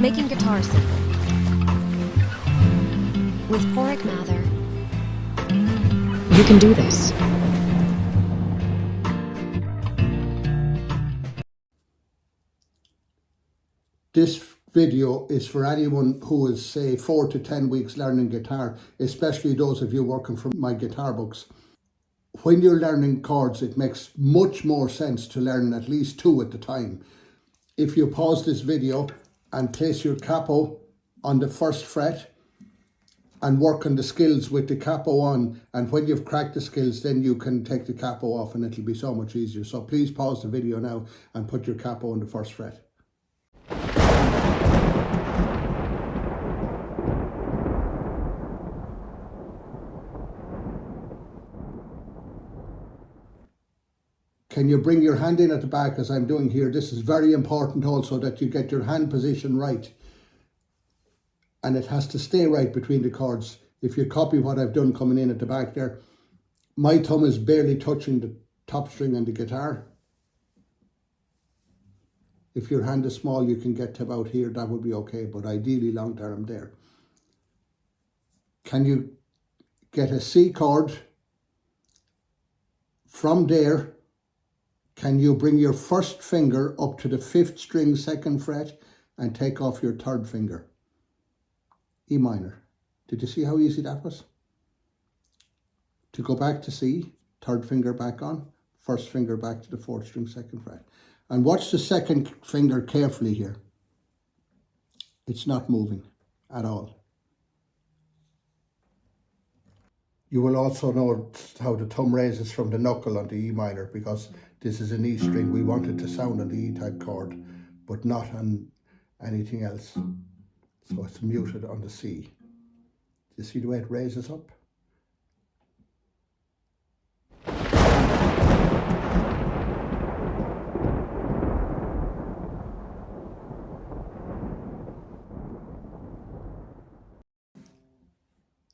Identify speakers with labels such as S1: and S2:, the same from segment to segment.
S1: Making guitar simple. With Porrick Mather, you can do this.
S2: This video is for anyone who is, say, 4 to 10 weeks learning guitar, especially those of you working from my guitar books. When you're learning chords, it makes much more sense to learn at least 2 at a time. If you pause this video and place your capo on the first fret and work on the skills with the capo on, and when you've cracked the skills, then you can take the capo off and it'll be so much easier. So please pause the video now and put your capo on the first fret. Can you bring your hand in at the back as I'm doing here? This is very important also, that you get your hand position right. And it has to stay right between the chords. If you copy what I've done coming in at the back there, my thumb is barely touching the top string on the guitar. If your hand is small, you can get to about here, that would be okay, but ideally long term there. Can you get a C chord? From there, can you bring your first finger up to the 5th string, 2nd fret, and take off your 3rd finger? E minor. Did you see how easy that was? To go back to C, 3rd finger back on, 1st finger back to the 4th string, 2nd fret. And watch the 2nd finger carefully here. It's not moving at all. You will also note how the thumb raises from the knuckle on the E minor, because this is an E string. We want it to sound on the E type chord, but not on anything else. So it's muted on the C. Do you see the way it raises up?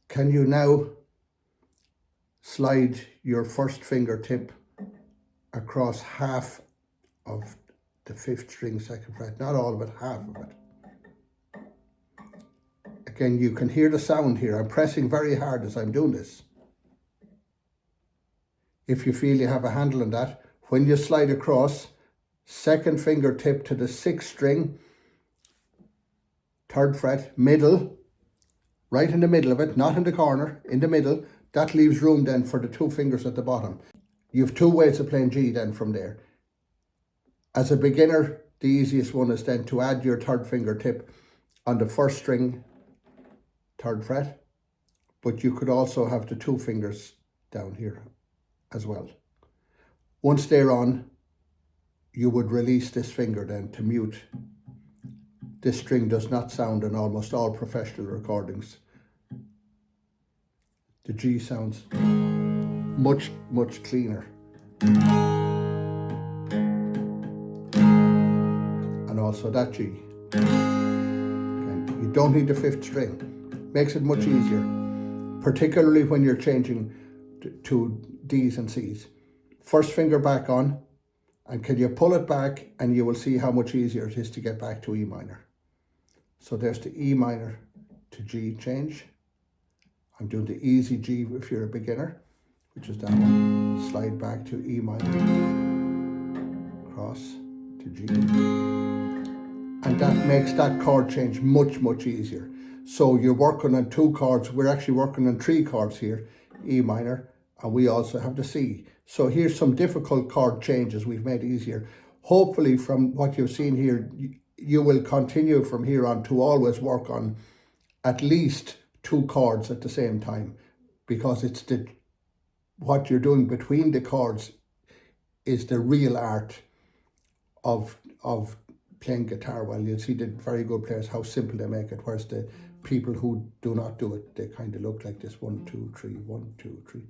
S2: Can you now slide your first fingertip across half of the 5th string, 2nd fret? Not all of it, half of it. Again, you can hear the sound here. I'm pressing very hard as I'm doing this. If you feel you have a handle on that, when you slide across, 2nd fingertip to the 6th string, 3rd fret, middle, right in the middle of it, not in the corner, in the middle. That leaves room then for the 2 fingers at the bottom. You have 2 ways of playing G then from there. As a beginner, the easiest one is then to add your 3rd fingertip on the 1st string, 3rd fret, but you could also have the 2 fingers down here as well. Once they're on, you would release this finger then to mute. This string does not sound in almost all professional recordings. The G sounds much, much cleaner. And also that G. Okay. You don't need the 5th string. Makes it much easier, particularly when you're changing to D's and C's. First finger back on, and can you pull it back, and you will see how much easier it is to get back to E minor. So there's the E minor to G change. I'm doing the easy G if you're a beginner, which is that one. Slide back to E minor, cross to G. And that makes that chord change much, much easier. So you're working on 2 chords. We're actually working on 3 chords here, E minor, and we also have the C. So here's some difficult chord changes we've made easier. Hopefully from what you've seen here, you will continue from here on to always work on at least 2 chords at the same time, because it's what you're doing between the chords is the real art of playing guitar well. You'll see the very good players, how simple they make it, whereas the people who do not do it, they kind of look like this: 1, 2, 3, 1, 2, 3,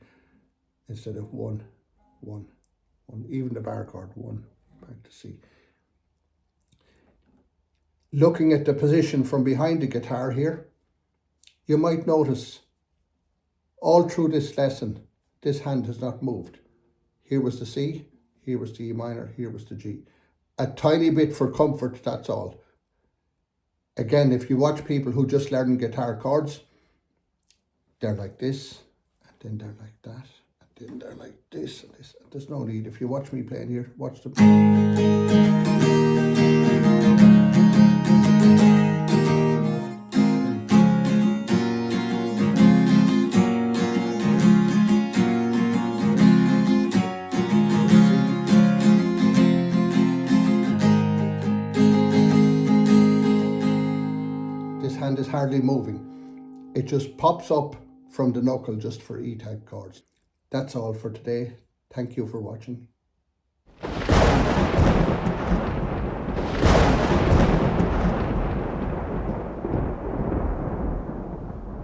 S2: instead of 1, 1, 1. Even the bar chord, 1, back to C. Looking at the position from behind the guitar here, you might notice all through this lesson, this hand has not moved. Here was the C, here was the E minor, here was the G. A tiny bit for comfort, that's all. Again, if you watch people who just learn guitar chords, they're like this, and then they're like that, and then they're like this and this. There's no need. If you watch me playing here, watch them. This hand is hardly moving. It just pops up from the knuckle just for E-type chords. That's all for today. Thank you for watching.